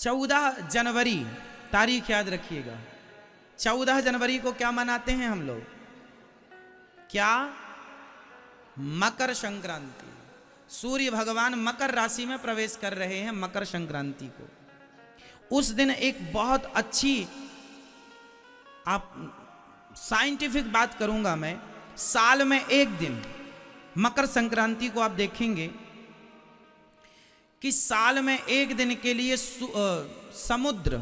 14 जनवरी तारीख याद रखिएगा। 14 जनवरी को क्या मनाते हैं हम लोग? क्या? मकर संक्रांति। सूर्य भगवान मकर राशि में प्रवेश कर रहे हैं मकर संक्रांति को। उस दिन एक बहुत अच्छी आप साइंटिफिक बात करूंगा मैं। साल में एक दिन मकर संक्रांति को आप देखेंगे कि साल में एक दिन के लिए समुद्र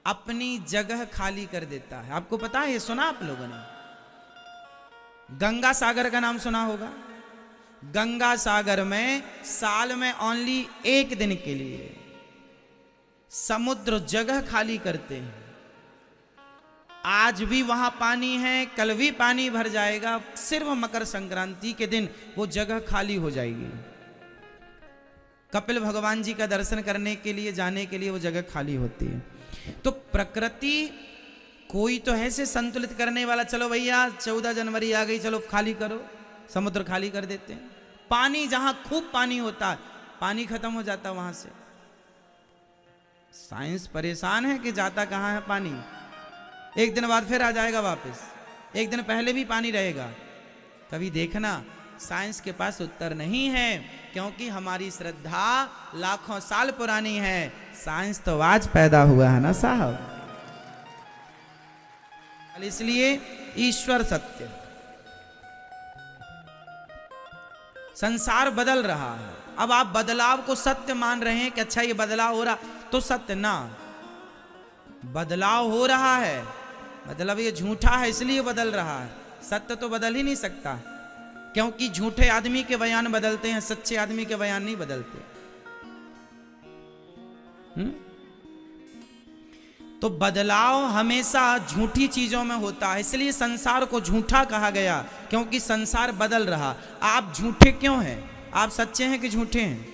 अपनी जगह खाली कर देता है। आपको पता है? ये सुना आप लोगों ने? गंगा सागर का नाम सुना होगा। गंगा सागर में साल में ओनली एक दिन के लिए समुद्र जगह खाली करते हैं। आज भी वहां पानी है, कल भी पानी भर जाएगा, सिर्फ मकर संक्रांति के दिन वो जगह खाली हो जाएगी। कपिल भगवान जी का दर्शन करने के लिए जाने के लिए वो जगह खाली होती है। तो प्रकृति कोई तो है से संतुलित करने वाला। चलो भैया 14 जनवरी आ गई, चलो खाली करो, समुद्र खाली कर देते हैं। पानी जहां खूब पानी होता है पानी खत्म हो जाता वहां से। साइंस परेशान है कि जाता कहां है पानी। एक दिन बाद फिर आ जाएगा वापस, एक दिन पहले भी पानी रहेगा। कभी देखना साइंस के पास उत्तर नहीं है, क्योंकि हमारी श्रद्धा लाखों साल पुरानी है। साइंस तो आज पैदा हुआ है ना साहब। इसलिए ईश्वर सत्य। संसार बदल रहा है। अब आप बदलाव को सत्य मान रहे हैं कि अच्छा ये बदलाव हो रहा, तो सत्य ना। बदलाव हो रहा है मतलब ये झूठा है इसलिए बदल रहा है। सत्य तो बदल ही नहीं सकता, क्योंकि झूठे आदमी के बयान बदलते हैं, सच्चे आदमी के बयान नहीं बदलते। तो बदलाव हमेशा झूठी चीजों में होता है, इसलिए संसार को झूठा कहा गया, क्योंकि संसार बदल रहा। आप झूठे क्यों हैं? आप सच्चे हैं कि झूठे हैं?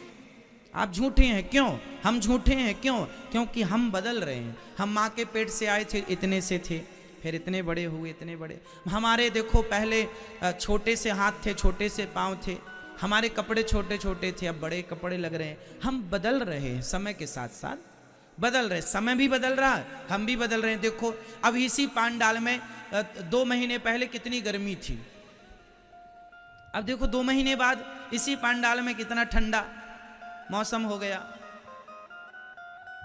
आप झूठे हैं क्यों? हम झूठे हैं क्यों? क्योंकि हम बदल रहे हैं। हम माँ के पेट से आए थे, इतने से थे, फिर इतने बड़े हुए, इतने बड़े। हमारे देखो पहले छोटे से हाथ थे, छोटे से पाँव थे, हमारे कपड़े छोटे छोटे थे, अब बड़े कपड़े लग रहे हैं। हम बदल रहे हैं, समय के साथ साथ बदल रहे। समय भी बदल रहा है, हम भी बदल रहे हैं। देखो अब इसी पांडाल में 2 महीने पहले कितनी गर्मी थी, अब देखो 2 महीने बाद इसी पांडाल में कितना ठंडा मौसम हो गया।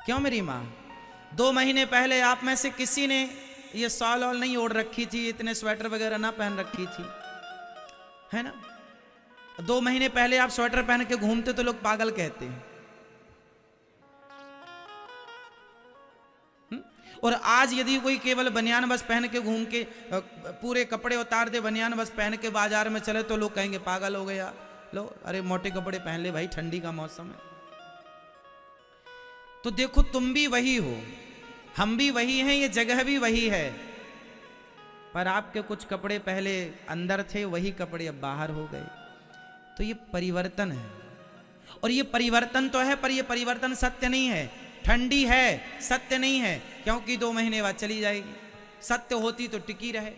क्यों मेरी माँ? 2 महीने पहले आप में से किसी ने ये शॉल ऑल नहीं ओढ़ रखी थी, इतने स्वेटर वगैरह ना पहन रखी थी, है ना? 2 महीने पहले आप स्वेटर पहन के घूमते तो लोग पागल कहते हैं। और आज यदि कोई केवल बनियान बस पहन के घूम के पूरे कपड़े उतार दे, बनियान बस पहन के बाजार में चले, तो लोग कहेंगे पागल हो गया। लो अरे मोटे कपड़े पहन ले भाई, ठंडी का मौसम है। तो देखो तुम भी वही हो, हम भी वही हैं, ये जगह भी वही है, पर आपके कुछ कपड़े पहले अंदर थे, वही कपड़े अब बाहर हो गए। तो ये परिवर्तन है, और ये परिवर्तन तो है, पर ये परिवर्तन सत्य नहीं है। ठंडी है, सत्य नहीं है, क्योंकि 2 महीने बाद चली जाएगी। सत्य होती तो टिकी रहे।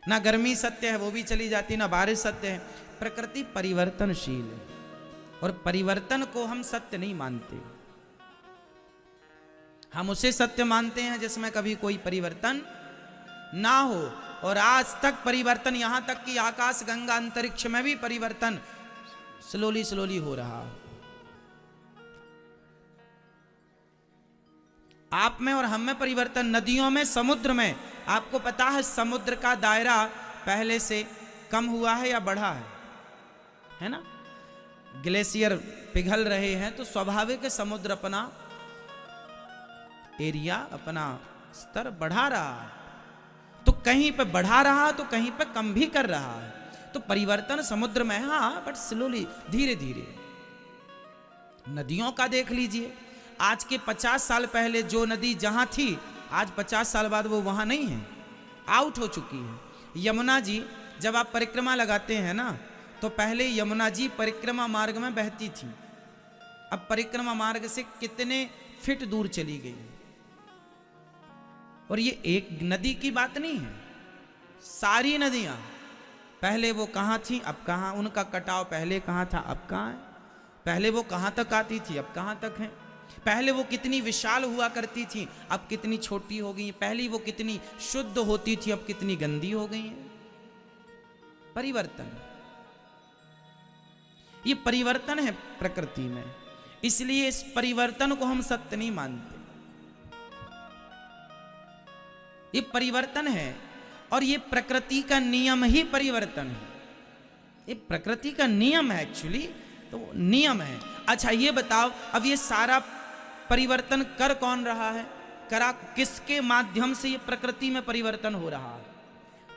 ना गर्मी सत्य है, वो भी चली जाती, ना बारिश सत्य है। प्रकृति परिवर्तनशील है, और परिवर्तन को हम सत्य नहीं मानते। हम उसे सत्य मानते हैं जिसमें कभी कोई परिवर्तन ना हो। और आज तक परिवर्तन, यहां तक कि आकाश गंगा अंतरिक्ष में भी परिवर्तन स्लोली स्लोली हो रहा है। आप में और हम में परिवर्तन, नदियों में, समुद्र में। आपको पता है समुद्र का दायरा पहले से कम हुआ है या बढ़ा है ना? ग्लेशियर पिघल रहे हैं, तो स्वाभाविक है समुद्र अपना एरिया, अपना स्तर बढ़ा रहा है। तो कहीं पे बढ़ा रहा तो कहीं पे कम भी कर रहा है। तो परिवर्तन समुद्र में है, हाँ, बट स्लोली, धीरे धीरे। नदियों का देख लीजिए, आज के 50 साल पहले जो नदी जहां थी, आज 50 साल बाद वो वहां नहीं है, आउट हो चुकी है। यमुना जी जब आप परिक्रमा लगाते हैं ना, तो पहले यमुना जी परिक्रमा मार्ग में बहती थी, अब परिक्रमा मार्ग से कितने फीट दूर चली गई। और ये एक नदी की बात नहीं है, सारी नदियां पहले वो कहां थी अब कहां, उनका कटाव पहले कहां था अब कहां है। पहले वो कहां तक आती थी, अब कहां तक है। पहले वो कितनी विशाल हुआ करती थी, अब कितनी छोटी हो गई। पहले वो कितनी शुद्ध होती थी, अब कितनी गंदी हो गई है। परिवर्तन, ये परिवर्तन है प्रकृति में। इसलिए इस परिवर्तन को हम सत्य नहीं मानते। ये परिवर्तन है और ये प्रकृति का नियम ही परिवर्तन है। ये प्रकृति का नियम है, एक्चुअली तो नियम है। अच्छा ये बताओ, अब ये सारा परिवर्तन कर कौन रहा है? करा किसके माध्यम से ये प्रकृति में परिवर्तन हो रहा है?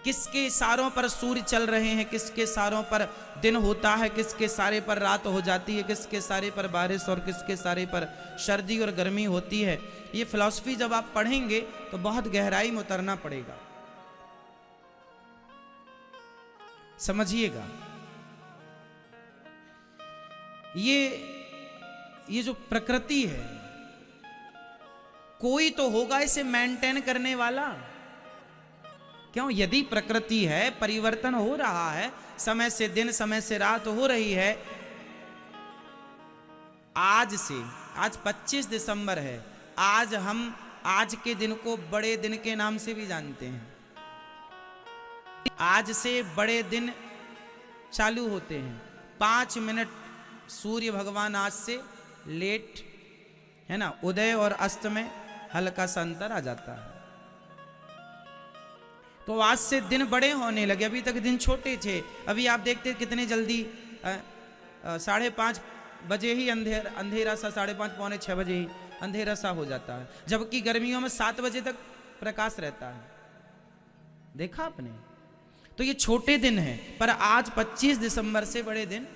किसके इशारों पर सूर्य चल रहे हैं, किसके इशारों पर दिन होता है, किसके सारे पर रात हो जाती है, किसके सारे पर बारिश और किसके सारे पर सर्दी और गर्मी होती है। ये फिलॉसफी जब आप पढ़ेंगे तो बहुत गहराई में उतरना पड़ेगा, समझिएगा। ये जो प्रकृति है, कोई तो होगा इसे मेंटेन करने वाला। क्यों? यदि प्रकृति है, परिवर्तन हो रहा है, समय से दिन समय से रात हो रही है। आज 25 दिसंबर है, आज के दिन को बड़े दिन के नाम से भी जानते हैं। आज से बड़े दिन चालू होते हैं। 5 मिनट सूर्य भगवान आज से लेट है ना, उदय और अस्त में हल्का सा अंतर आ जाता है। तो आज से दिन बड़े होने लगे, अभी तक दिन छोटे थे। अभी आप देखते कितने जल्दी 5:30 बजे ही अंधेरा सा, 5:30 पौने 6 बजे ही अंधेरा सा हो जाता है, जबकि गर्मियों में 7 बजे तक प्रकाश रहता है। देखा आपने? तो ये छोटे दिन हैं, पर आज 25 दिसंबर से बड़े दिन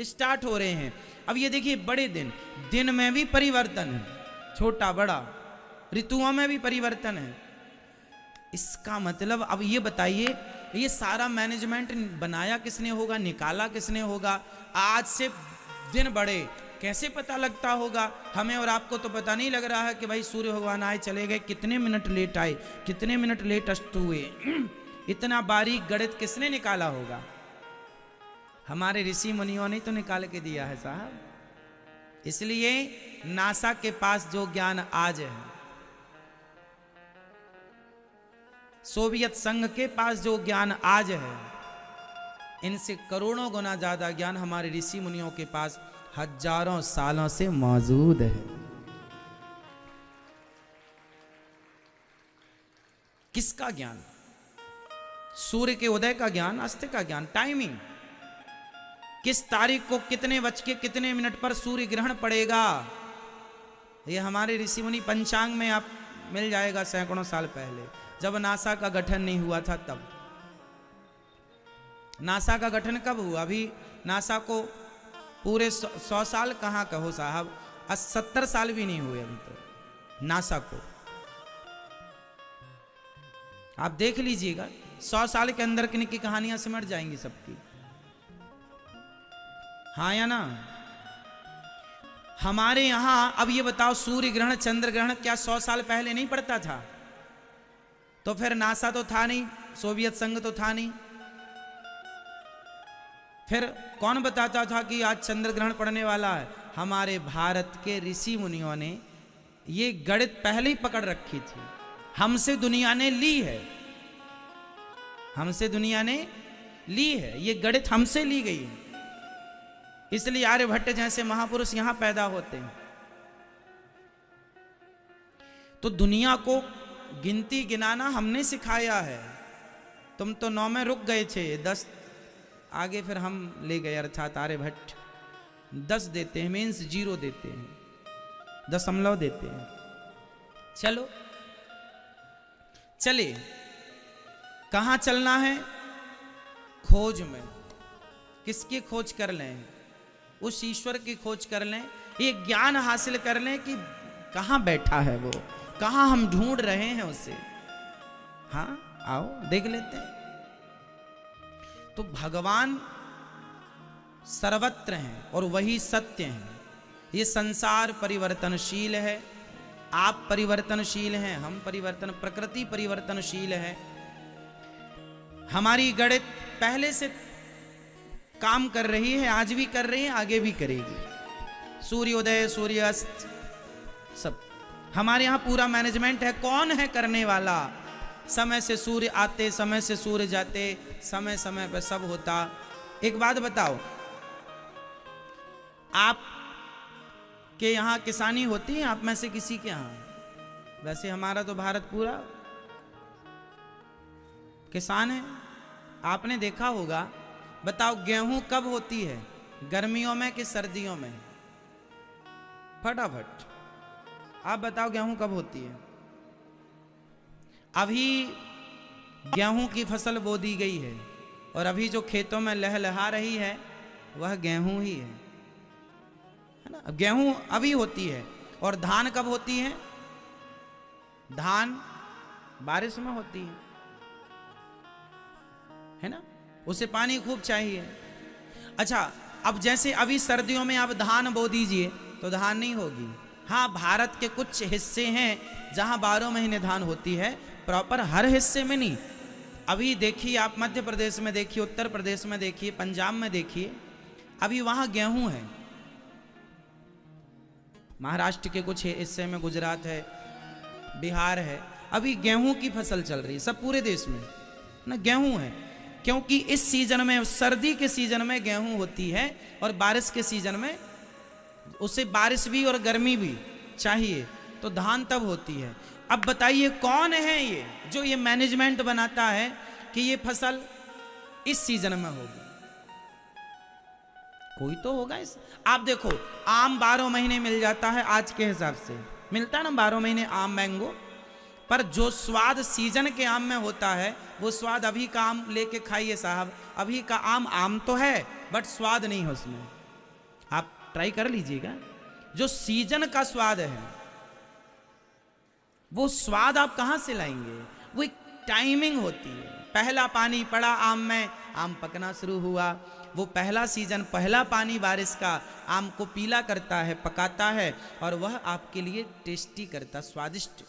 स्टार्ट हो रहे हैं। अब ये देखिए, बड़े दिन में भी परिवर्तन है, छोटा बड़ा, ऋतुओं में भी परिवर्तन है। इसका मतलब अब ये बताइए, ये सारा मैनेजमेंट बनाया किसने होगा, निकाला किसने होगा? आज से दिन बड़े कैसे पता लगता होगा? हमें और आपको तो पता नहीं लग रहा है कि भाई सूर्य भगवान आए चले गए, कितने मिनट लेट आए, कितने मिनट लेट अस्त हुए। इतना बारीक गणित किसने निकाला होगा? हमारे ऋषि मुनियों ने तो निकाल के दिया है साहब। इसलिए नासा के पास जो ज्ञान आज है, सोवियत संघ के पास जो ज्ञान आज है, इनसे करोड़ों गुना ज्यादा ज्ञान हमारे ऋषि मुनियों के पास हजारों सालों से मौजूद है। किसका ज्ञान? सूर्य के उदय का ज्ञान, अस्त का ज्ञान, टाइमिंग, किस तारीख को कितने बज के कितने मिनट पर सूर्य ग्रहण पड़ेगा, ये हमारे ऋषि मुनि पंचांग में आप मिल जाएगा। सैकड़ों साल पहले जब नासा का गठन नहीं हुआ था, तब नासा का गठन कब हुआ? अभी नासा को पूरे 100 साल कहाँ कहो साहब, 70 साल भी नहीं हुए अभी तो नासा को। आप देख लीजिएगा, 100 साल के अंदर किन की कहानियां सिमट जाएंगी सबकी, हाँ या ना? हमारे यहां अब ये बताओ, सूर्य ग्रहण चंद्र ग्रहण क्या 100 साल पहले नहीं पड़ता था? तो फिर नासा तो था नहीं, सोवियत संघ तो था नहीं, फिर कौन बताता था कि आज चंद्र ग्रहण पड़ने वाला है? हमारे भारत के ऋषि मुनियों ने ये गणित पहले ही पकड़ रखी थी। हमसे दुनिया ने ली है, हमसे दुनिया ने ली है, ये गणित हमसे ली गई है। इसलिए आर्यभट्ट जैसे महापुरुष यहां पैदा होते हैं। तो दुनिया को गिनती गिनाना हमने सिखाया है। तुम तो 9 में रुक गए थे, 10 आगे फिर हम ले गए, अर्थात आर्यभट्ट 10 देते हैं, मीन्स 0 देते हैं, दशमलव देते हैं। चलो चले, कहां चलना है? खोज में। किसकी खोज कर लें? उस ईश्वर की खोज कर लें, ये ज्ञान हासिल कर लें कि कहां बैठा है वो, कहां हम ढूंढ रहे हैं उसे। हाँ आओ देख लेते हैं। तो भगवान सर्वत्र हैं और वही सत्य हैं। ये संसार परिवर्तनशील है, आप परिवर्तनशील हैं, हम प्रकृति परिवर्तनशील है। हमारी गणित पहले से काम कर रही है, आज भी कर रही है, आगे भी करेगी। सूर्योदय सूर्यास्त सब हमारे यहाँ पूरा मैनेजमेंट है। कौन है करने वाला? समय से सूर्य आते, समय से सूर्य जाते, समय समय पर सब होता। एक बात बताओ, आप के यहाँ किसानी होती है? आप में से किसी के यहाँ? वैसे हमारा तो भारत पूरा किसान है। आपने देखा होगा, बताओ गेहूं कब होती है? गर्मियों में कि सर्दियों में? फटाफट आप बताओ, गेहूं कब होती है? अभी गेहूं की फसल बो दी गई है और अभी जो खेतों में लहलहा रही है वह गेहूं ही है ना? गेहूं अभी होती है। और धान कब होती है? धान बारिश में होती है ना? उसे पानी खूब चाहिए। अच्छा, अब जैसे अभी सर्दियों में आप धान बो दीजिए तो धान नहीं होगी। हाँ, भारत के कुछ हिस्से हैं जहां 12 महीने धान होती है, प्रॉपर हर हिस्से में नहीं। अभी देखिए, आप मध्य प्रदेश में देखिए, उत्तर प्रदेश में देखिए, पंजाब में देखिए, अभी वहां गेहूं है। महाराष्ट्र के कुछ हिस्से में, गुजरात है, बिहार है, अभी गेहूं की फसल चल रही है। सब पूरे देश में ना गेहूं है, क्योंकि इस सीजन में, सर्दी के सीजन में गेहूं होती है और बारिश के सीजन में उसे बारिश भी और गर्मी भी चाहिए, तो धान तब होती है। अब बताइए कौन है ये जो ये मैनेजमेंट बनाता है कि ये फसल इस सीजन में होगी? कोई तो होगा इस। आप देखो, आम 12 महीने मिल जाता है, आज के हिसाब से मिलता है ना 12 महीने आम, मैंगो। पर जो स्वाद सीजन के आम में होता है, वो स्वाद अभी का आम लेके खाइए साहब। अभी का आम आम तो है, बट स्वाद नहीं है उसमें। आप ट्राई कर लीजिएगा, जो सीजन का स्वाद है वो स्वाद आप कहां से लाएंगे? वो एक टाइमिंग होती है। पहला पानी पड़ा आम में, आम पकना शुरू हुआ। वो पहला सीजन, पहला पानी बारिश का आम को पीला करता है, पकाता है, और वह आपके लिए टेस्टी करता, स्वादिष्ट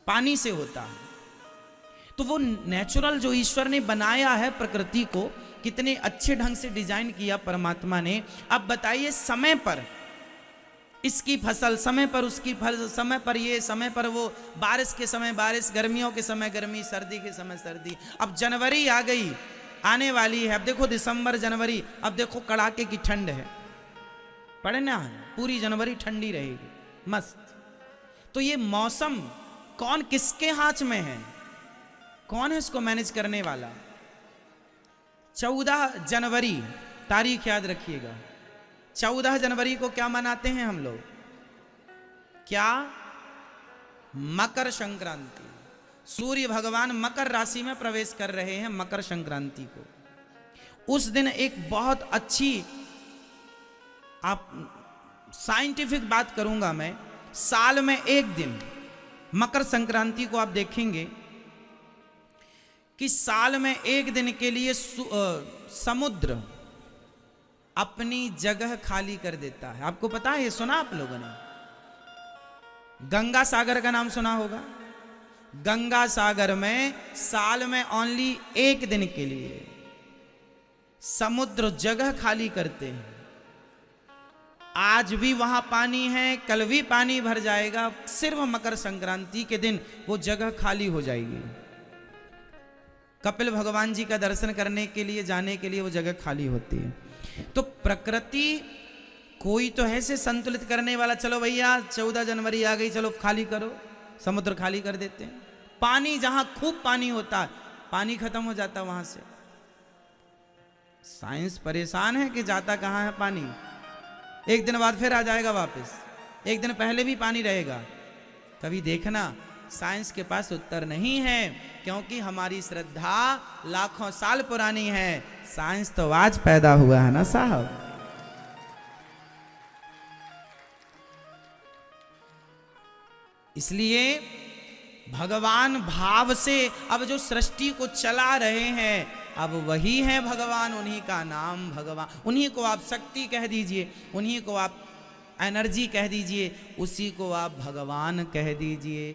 पानी से होता है। तो वो नेचुरल जो ईश्वर ने बनाया है प्रकृति को, कितने अच्छे ढंग से डिजाइन किया परमात्मा ने। अब बताइए, समय पर इसकी फसल, समय पर उसकी फल, समय पर ये, समय पर वो, बारिश के समय बारिश, गर्मियों के समय गर्मी, सर्दी के समय सर्दी। अब जनवरी आ गई, आने वाली है। अब देखो दिसंबर, जनवरी, अब देखो कड़ाके की ठंड है, पढ़ना है, पूरी जनवरी ठंडी रहेगी, मस्त। तो ये मौसम कौन, किसके हाथ में है? कौन है इसको मैनेज करने वाला? 14 जनवरी तारीख याद रखिएगा। 14 जनवरी को क्या मनाते हैं हम लोग? क्या? मकर संक्रांति। सूर्य भगवान मकर राशि में प्रवेश कर रहे हैं मकर संक्रांति को। उस दिन एक बहुत अच्छी, आप साइंटिफिक बात करूंगा मैं, साल में एक दिन मकर संक्रांति को आप देखेंगे कि साल में एक दिन के लिए समुद्र अपनी जगह खाली कर देता है। आपको पता है? ये सुना आप लोगों ने? गंगा सागर का नाम सुना होगा। गंगा सागर में साल में ओनली एक दिन के लिए समुद्र जगह खाली करते हैं। आज भी वहां पानी है, कल भी पानी भर जाएगा, सिर्फ मकर संक्रांति के दिन वो जगह खाली हो जाएगी। कपिल भगवान जी का दर्शन करने के लिए, जाने के लिए वो जगह खाली होती है। तो प्रकृति कोई तो है से संतुलित करने वाला। चलो भैया 14 जनवरी आ गई, चलो खाली करो, समुद्र खाली कर देते हैं। पानी जहां खूब पानी होता है, पानी खत्म हो जाता वहां से। साइंस परेशान है कि जाता कहां है पानी। एक दिन बाद फिर आ जाएगा वापस, एक दिन पहले भी पानी रहेगा। कभी देखना, साइंस के पास उत्तर नहीं है, क्योंकि हमारी श्रद्धा लाखों साल पुरानी है। साइंस तो आज पैदा हुआ है ना साहब। इसलिए भगवान भाव से अब जो सृष्टि को चला रहे हैं, अब वही है भगवान, उन्हीं का नाम भगवान। उन्हीं को आप शक्ति कह दीजिए, उन्हीं को आप एनर्जी कह दीजिए, उसी को आप भगवान कह दीजिए।